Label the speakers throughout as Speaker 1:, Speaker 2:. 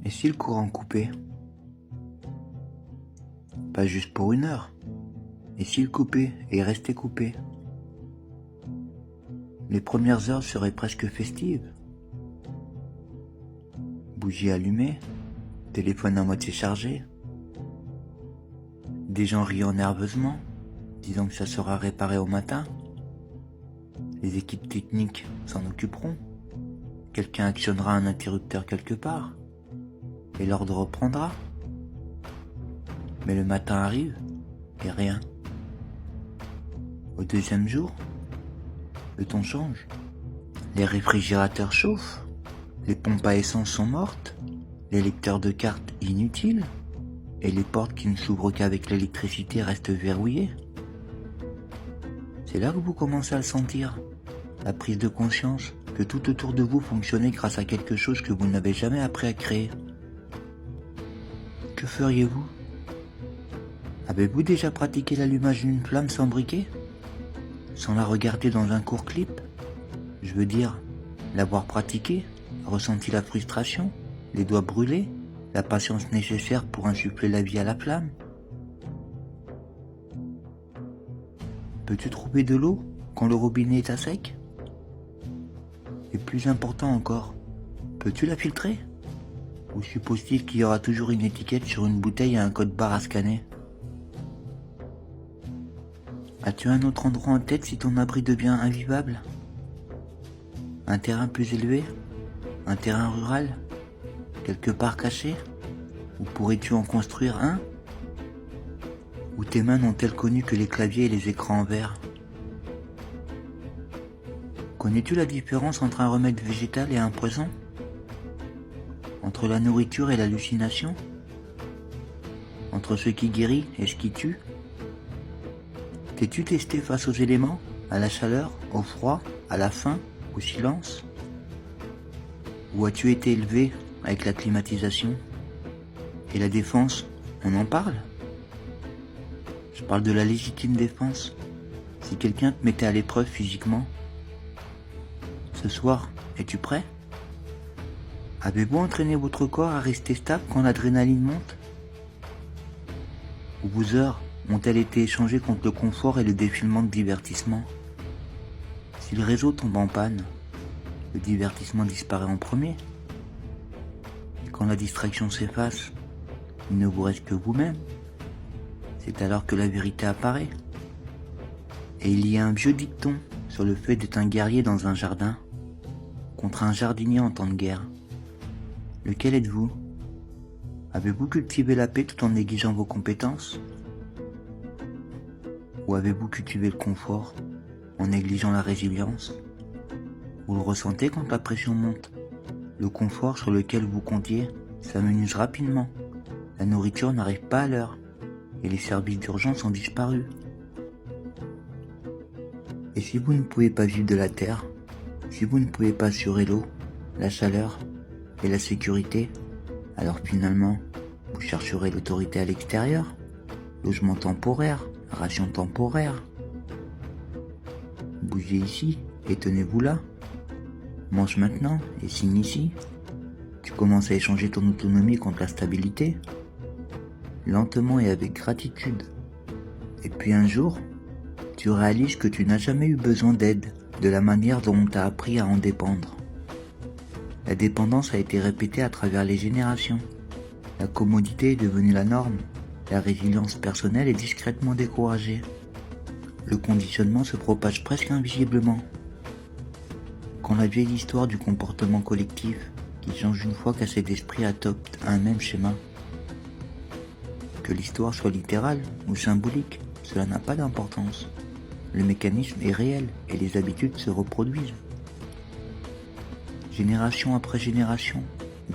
Speaker 1: Et si le courant coupait? Pas juste pour 1 heure. Et s'il coupait et restait coupé? Les premières heures seraient presque festives. Bougie allumée, téléphone à moitié chargé. Des gens riant nerveusement, disant que ça sera réparé au matin. Les équipes techniques s'en occuperont. Quelqu'un actionnera un interrupteur quelque part. Et l'ordre reprendra. Mais le matin arrive et rien. Au deuxième jour, le ton change. Les réfrigérateurs chauffent, les pompes à essence sont mortes, les lecteurs de cartes inutiles, et les portes qui ne s'ouvrent qu'avec l'électricité restent verrouillées. C'est là que vous commencez à le sentir, la prise de conscience que tout autour de vous fonctionnait grâce à quelque chose que vous n'avez jamais appris à créer. Que feriez-vous? Avez-vous déjà pratiqué l'allumage d'une flamme sans briquet? Sans la regarder dans un court clip? Je veux dire, l'avoir pratiqué, ressenti la frustration, les doigts brûlés, la patience nécessaire pour insuffler la vie à la flamme. Peux-tu trouver de l'eau quand le robinet est à sec? Et plus important encore, peux-tu la filtrer? Ou suppose-t-il qu'il y aura toujours une étiquette sur une bouteille et un code barre à scanner? As-tu un autre endroit en tête si ton abri devient invivable? Un terrain plus élevé? Un terrain rural? Quelque part caché? Ou pourrais-tu en construire un? Ou tes mains n'ont-elles connu que les claviers et les écrans en verre? Connais-tu la différence entre un remède végétal et un poison? Entre la nourriture et l'hallucination? Entre ce qui guérit et ce qui tue? T'es-tu testé face aux éléments, à la chaleur, au froid, à la faim, au silence? Ou as-tu été élevé avec la climatisation? Et la défense, on en parle? Je parle de la légitime défense. Si quelqu'un te mettait à l'épreuve physiquement. Ce soir, es-tu prêt? Avez-vous entraîné votre corps à rester stable quand l'adrénaline monte? Ou vos heures ont-elles été échangées contre le confort et le défilement de divertissement? Si le réseau tombe en panne, le divertissement disparaît en premier. Et quand la distraction s'efface, il ne vous reste que vous-même. C'est alors que la vérité apparaît. Et il y a un vieux dicton sur le fait d'être un guerrier dans un jardin, contre un jardinier en temps de guerre. Lequel êtes-vous? Avez-vous cultivé la paix tout en négligeant vos compétences? Ou avez-vous cultivé le confort en négligeant la résilience? Vous le ressentez quand la pression monte? Le confort sur lequel vous comptiez s'amenuise rapidement. La nourriture n'arrive pas à l'heure et les services d'urgence ont disparu. Et si vous ne pouvez pas vivre de la terre, si vous ne pouvez pas assurer l'eau, la chaleur et la sécurité, alors finalement, vous chercherez l'autorité à l'extérieur, logement temporaire, ration temporaire. Bougez ici et tenez-vous là. Mange maintenant et signe ici. Tu commences à échanger ton autonomie contre la stabilité, lentement et avec gratitude. Et puis un jour, tu réalises que tu n'as jamais eu besoin d'aide de la manière dont on t'a appris à en dépendre. La dépendance a été répétée à travers les générations. La commodité est devenue la norme. La résilience personnelle est discrètement découragée. Le conditionnement se propage presque invisiblement. Quand la vieille histoire du comportement collectif, qui change une fois qu'assez d'esprit adopte un même schéma, que l'histoire soit littérale ou symbolique, cela n'a pas d'importance. Le mécanisme est réel et les habitudes se reproduisent. Génération après génération,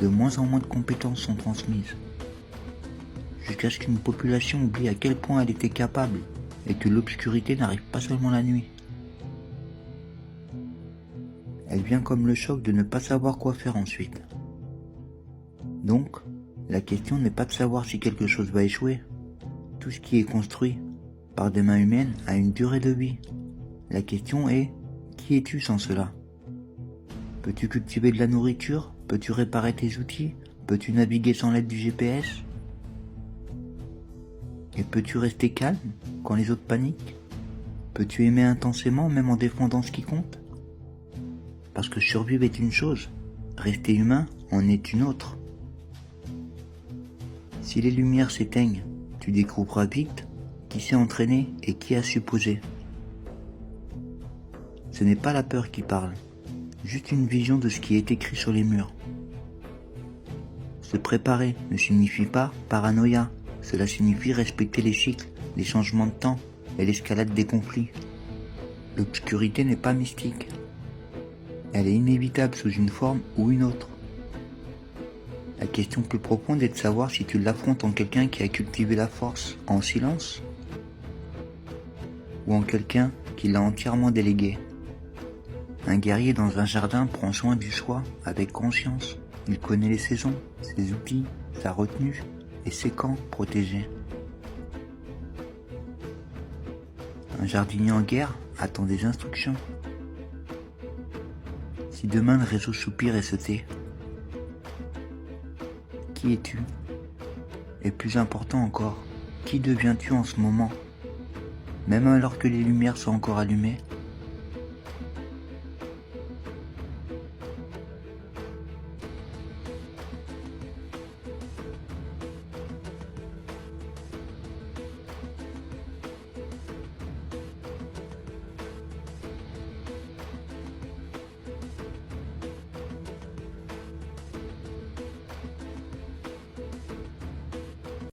Speaker 1: de moins en moins de compétences sont transmises, jusqu'à ce qu'une population oublie à quel point elle était capable et que l'obscurité n'arrive pas seulement la nuit. Elle vient comme le choc de ne pas savoir quoi faire ensuite. Donc, la question n'est pas de savoir si quelque chose va échouer. Tout ce qui est construit par des mains humaines a une durée de vie. La question est, qui es-tu sans cela? Peux-tu cultiver de la nourriture? Peux-tu réparer tes outils? Peux-tu naviguer sans l'aide du GPS? Et peux-tu rester calme quand les autres paniquent? Peux-tu aimer intensément même en défendant ce qui compte? Parce que survivre est une chose, rester humain en est une autre. Si les lumières s'éteignent, tu découvriras vite qui s'est entraîné et qui a supposé. Ce n'est pas la peur qui parle, juste une vision de ce qui est écrit sur les murs. Se préparer ne signifie pas paranoïa, cela signifie respecter les cycles, les changements de temps et l'escalade des conflits. L'obscurité n'est pas mystique. Elle est inévitable sous une forme ou une autre. La question plus profonde est de savoir si tu l'affrontes en quelqu'un qui a cultivé la force en silence ou en quelqu'un qui l'a entièrement délégué. Un guerrier dans un jardin prend soin du choix avec conscience. Il connaît les saisons, ses outils, sa retenue et ses camps protégés. Un jardinier en guerre attend des instructions. Si demain le réseau soupire et se tait, qui es-tu? Et plus important encore, qui deviens-tu en ce moment? Même alors que les lumières sont encore allumées,